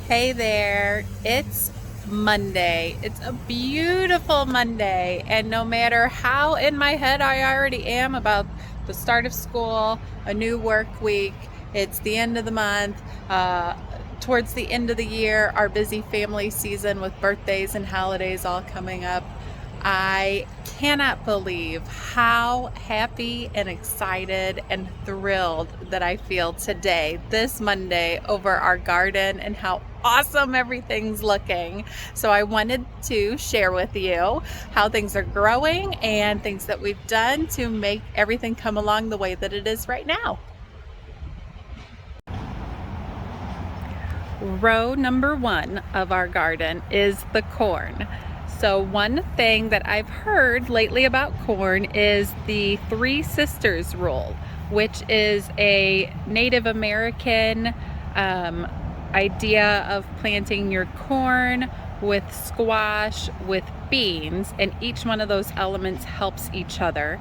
Hey there, it's Monday. It's a beautiful Monday, and no matter how in my head I already am about the start of school, a new work week, it's the end of the month, towards the end of the year, our busy family season with birthdays and holidays all coming up, I cannot believe how happy and excited and thrilled that I feel today, this Monday, over our garden and how awesome everything's looking. So I wanted to share with you how things are growing and things that we've done to make everything come along the way that it is right now. Row number one of our garden is the corn. So one thing that I've heard lately about corn is the Three Sisters rule, which is a Native American idea of planting your corn with squash, with beans, and each one of those elements helps each other.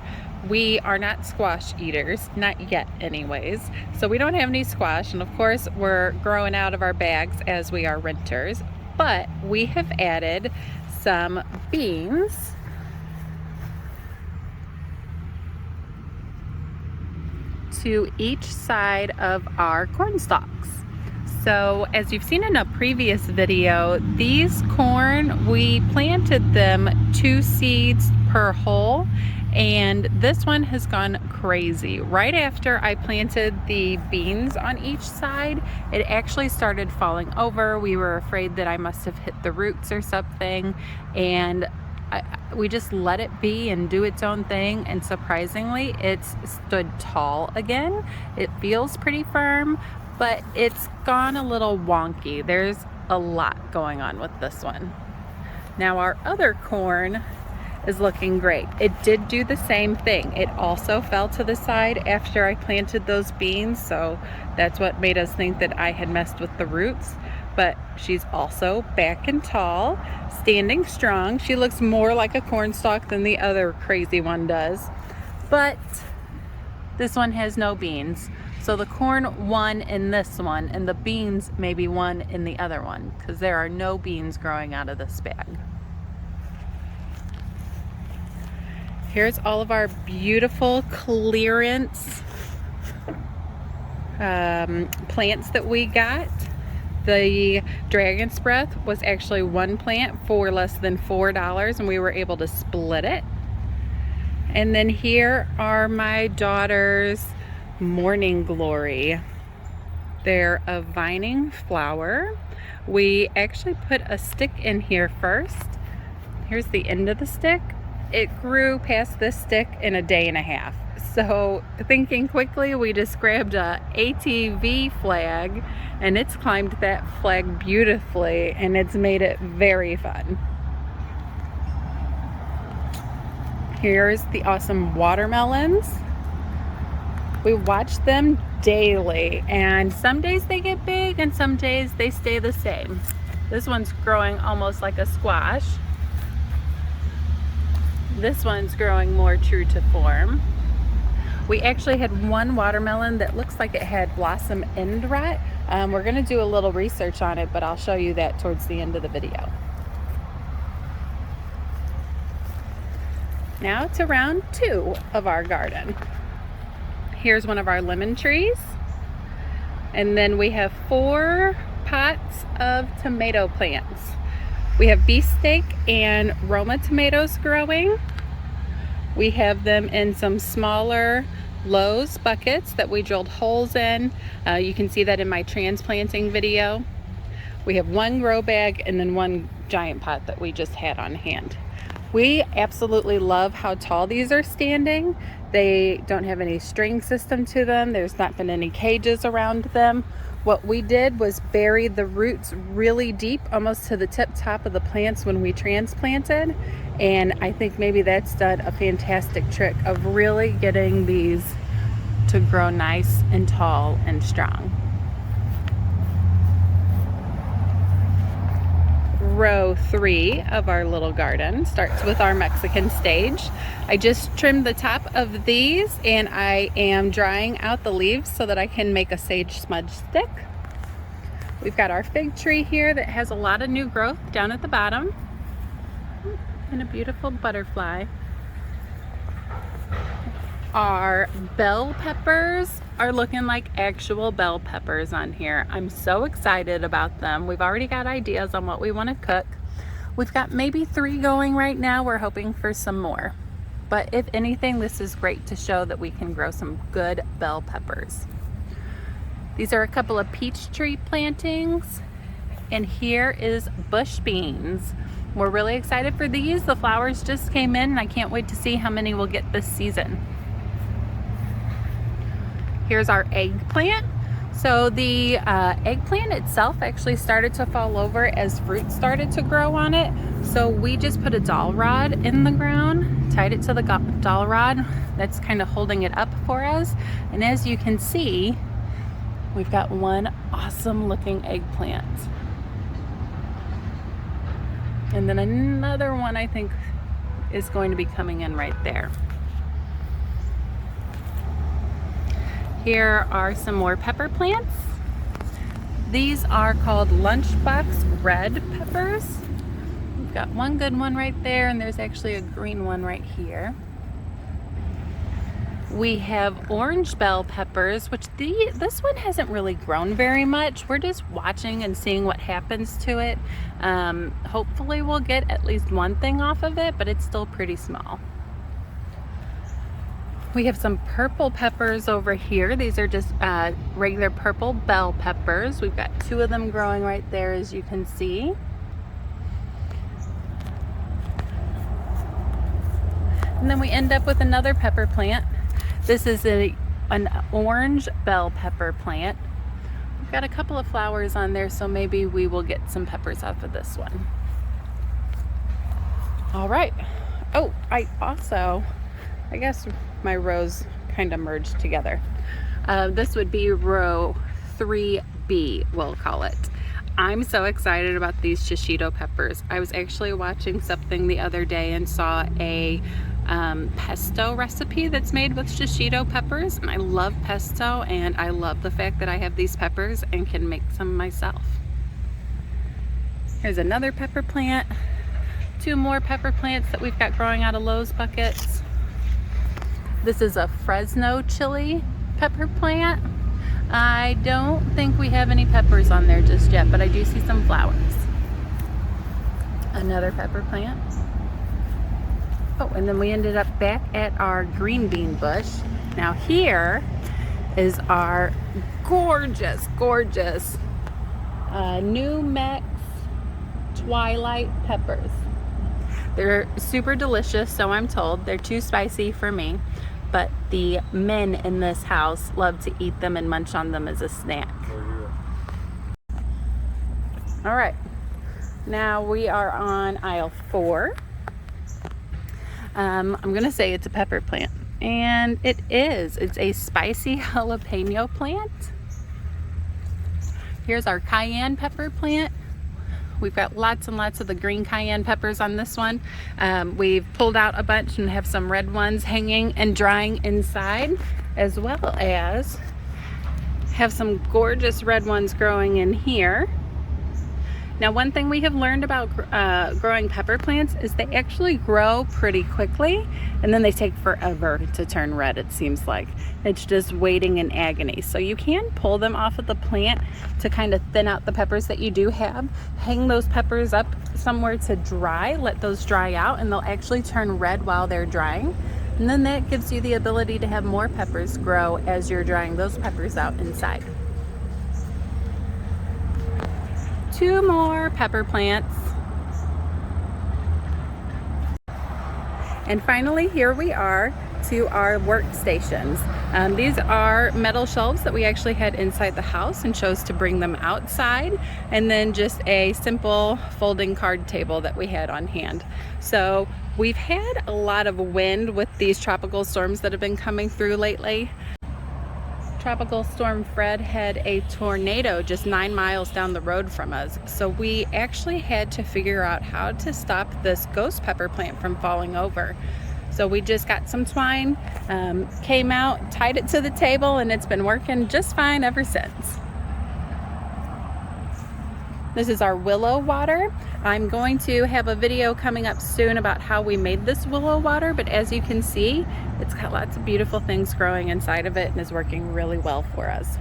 We are not squash eaters, not yet anyways, so we don't have any squash, and of course we're growing out of our bags as we are renters, but we have added some beans to each side of our corn stalks. So as you've seen in a previous video, these corn, we planted them 2 seeds per hole, and this one has gone crazy. Right after I planted the beans on each side, it actually started falling over. We were afraid that I must have hit the roots or something, and we just let it be and do its own thing, and surprisingly it's stood tall again. It feels pretty firm, but it's gone a little wonky. There's a lot going on with this one. Now our other corn is looking great. It did do the same thing. It also fell to the side after I planted those beans, so that's what made us think that I had messed with the roots. But she's also back and tall, standing strong. She looks more like a corn stalk than the other crazy one does. But this one has no beans. So the corn won in this one, and the beans maybe won in the other one, because there are no beans growing out of this bag. Here's all of our beautiful clearance plants that we got. The dragon's breath was actually one plant for less than $4, and we were able to split it. And then here are my daughter's morning glory. They're a vining flower. We actually put a stick in here first. Here's the end of the stick. It grew past this stick in a day and a half. So thinking quickly, we just grabbed a ATV flag, and it's climbed that flag beautifully, and it's made it very fun. Here's the awesome watermelons. We watch them daily, and some days they get big and some days they stay the same. This one's growing almost like a squash. This one's growing more true to form. We actually had one watermelon that looks like it had blossom end rot. We're gonna do a little research on it, but I'll show you that towards the end of the video. Now to round 2 of our garden. Here's one of our lemon trees. And then we have 4 pots of tomato plants. We have beefsteak and Roma tomatoes growing. We have them in some smaller Lowe's buckets that we drilled holes in. You can see that in my transplanting video. We have 1 grow bag and then 1 giant pot that we just had on hand. We absolutely love how tall these are standing. They don't have any string system to them. There's not been any cages around them. What we did was bury the roots really deep, almost to the top of the plants when we transplanted. And I think maybe that's done a fantastic trick of really getting these to grow nice and tall and strong. Row 3 of our little garden starts with our Mexican sage. I just trimmed the top of these, and I am drying out the leaves so that I can make a sage smudge stick. We've got our fig tree here that has a lot of new growth down at the bottom, and a beautiful butterfly. Our bell peppers are looking like actual bell peppers on here. I'm so excited about them. We've already got ideas on what we want to cook. We've got maybe 3 going right now. We're hoping for some more. But if anything, this is great to show that we can grow some good bell peppers. These are a couple of peach tree plantings, and here is bush beans. We're really excited for these. The flowers just came in, and I can't wait to see how many we'll get this season. Here's our eggplant. So the eggplant itself actually started to fall over as fruit started to grow on it. So we just put a dowel rod in the ground, tied it to the dowel rod. That's kind of holding it up for us. And as you can see, we've got one awesome looking eggplant. And then another one I think is going to be coming in right there. Here are some more pepper plants. These are called lunchbox red peppers. We've got one good one right there, and there's actually a green one right here. We have orange bell peppers, which this one hasn't really grown very much. We're just watching and seeing what happens to it. Hopefully we'll get at least one thing off of it, but it's still pretty small. We have some purple peppers over here. These are just regular purple bell peppers. We've got 2 of them growing right there, as you can see. And then we end up with another pepper plant. This is an orange bell pepper plant. We've got a couple of flowers on there, so maybe we will get some peppers off of this one. All right. Oh, I guess my rows kind of merged together. This would be row 3B, we'll call it. I'm so excited about these shishito peppers. I was actually watching something the other day and saw a pesto recipe that's made with shishito peppers, and I love pesto, and I love the fact that I have these peppers and can make some myself. Here's another pepper plant. 2 more pepper plants that we've got growing out of Lowe's buckets. This is a Fresno chili pepper plant. I don't think we have any peppers on there just yet, but I do see some flowers. Another pepper plant. Oh, and then we ended up back at our green bean bush. Now here is our gorgeous New Mex Twilight peppers. They're super delicious, so I'm told. They're too spicy for me, but the men in this house love to eat them and munch on them as a snack. All right, now we are on aisle 4. I'm gonna say it's a pepper plant, and it is. It's a spicy jalapeno plant. Here's our cayenne pepper plant. We've got lots and lots of the green cayenne peppers on this one. We've pulled out a bunch and have some red ones hanging and drying inside, as well as have some gorgeous red ones growing in here. Now, one thing we have learned about growing pepper plants is they actually grow pretty quickly, and then they take forever to turn red, it seems like. It's just waiting in agony. So you can pull them off of the plant to kind of thin out the peppers that you do have. Hang those peppers up somewhere to dry, let those dry out, and they'll actually turn red while they're drying. And then that gives you the ability to have more peppers grow as you're drying those peppers out inside. 2 more pepper plants. And finally, here we are to our workstations. These are metal shelves that we actually had inside the house and chose to bring them outside, and then just a simple folding card table that we had on hand. So we've had a lot of wind with these tropical storms that have been coming through lately. Tropical Storm Fred had a tornado just 9 miles down the road from us. So we actually had to figure out how to stop this ghost pepper plant from falling over. So we just got some twine, came out, tied it to the table, and it's been working just fine ever since. This is our willow water. I'm going to have a video coming up soon about how we made this willow water, but as you can see, it's got lots of beautiful things growing inside of it and is working really well for us.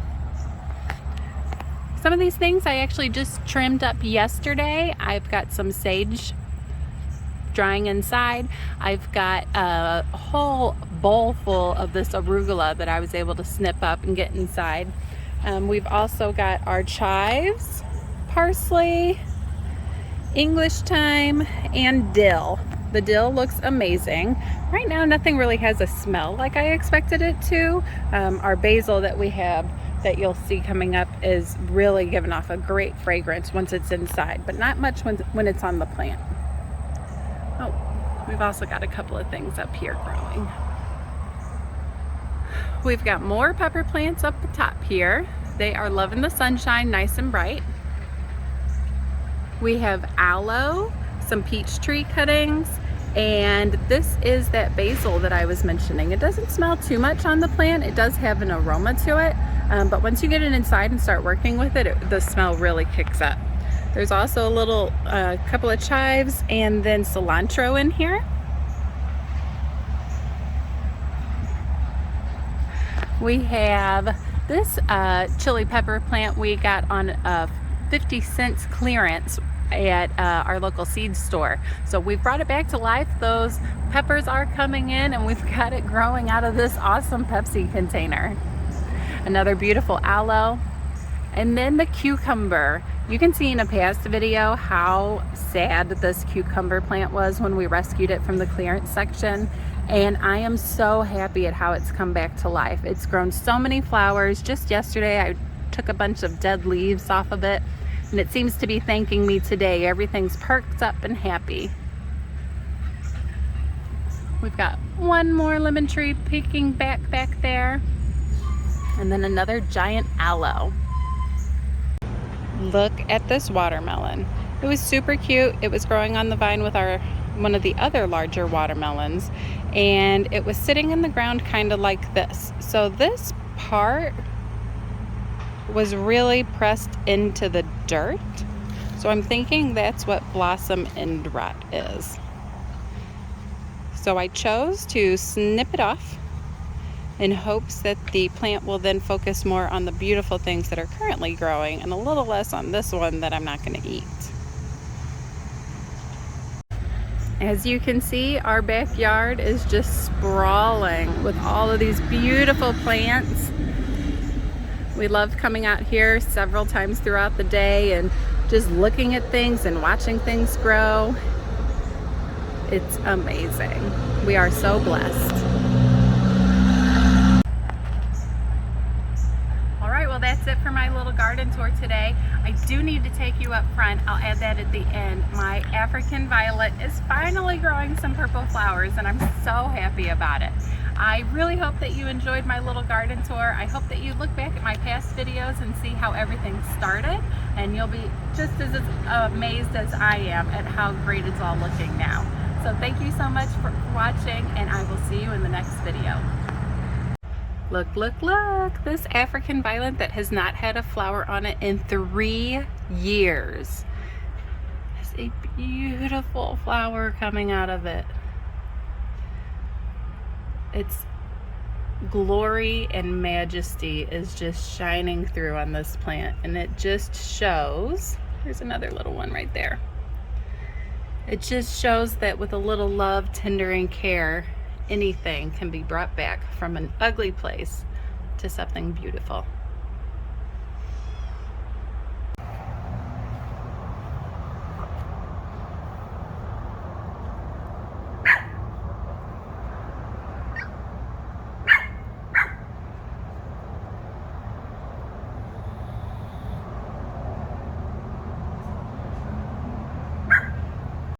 Some of these things I actually just trimmed up yesterday. I've got some sage drying inside. I've got a whole bowl full of this arugula that I was able to snip up and get inside. We've also got our chives, parsley, English thyme, and dill. The dill looks amazing. Right now nothing really has a smell like I expected it to. Our basil that we have that you'll see coming up is really giving off a great fragrance once it's inside, but not much when it's on the plant. Oh, we've also got a couple of things up here growing. We've got more pepper plants up the top here. They are loving the sunshine, nice and bright. We have aloe, some peach tree cuttings, and this is that basil that I was mentioning. It doesn't smell too much on the plant. It does have an aroma to it, but once you get it inside and start working with it, the smell really kicks up. There's also a little couple of chives and then cilantro in here. We have this chili pepper plant we got on 50 cents clearance at our local seed store. So we've brought it back to life. Those peppers are coming in and we've got it growing out of this awesome Pepsi container. Another beautiful aloe. And then the cucumber. You can see in a past video how sad this cucumber plant was when we rescued it from the clearance section. And I am so happy at how it's come back to life. It's grown so many flowers. Just yesterday I took a bunch of dead leaves off of it and it seems to be thanking me today. Everything's perked up and happy. We've got one more lemon tree peeking back there, and then another giant aloe. Look at this watermelon. It was super cute. It was growing on the vine with one of the other larger watermelons, and it was sitting in the ground kind of like this. So this part was really pressed into the dirt. So I'm thinking that's what blossom end rot is. So I chose to snip it off in hopes that the plant will then focus more on the beautiful things that are currently growing and a little less on this one that I'm not going to eat. As you can see, our backyard is just sprawling with all of these beautiful plants. We love coming out here several times throughout the day and just looking at things and watching things grow. It's amazing. We are so blessed. All right, well that's it for my little garden tour today. I do need to take you up front. I'll add that at the end. My African violet is finally growing some purple flowers and I'm so happy about it. I really hope that you enjoyed my little garden tour. I hope that you look back at my past videos and see how everything started, and you'll be just as amazed as I am at how great it's all looking now. So thank you so much for watching, and I will see you in the next video. Look, look, look! This African violet that has not had a flower on it in 3 years. There's a beautiful flower coming out of it. Its glory and majesty is just shining through on this plant, and it just shows, there's another little one right there. It just shows that with a little love, tender, and care, anything can be brought back from an ugly place to something beautiful.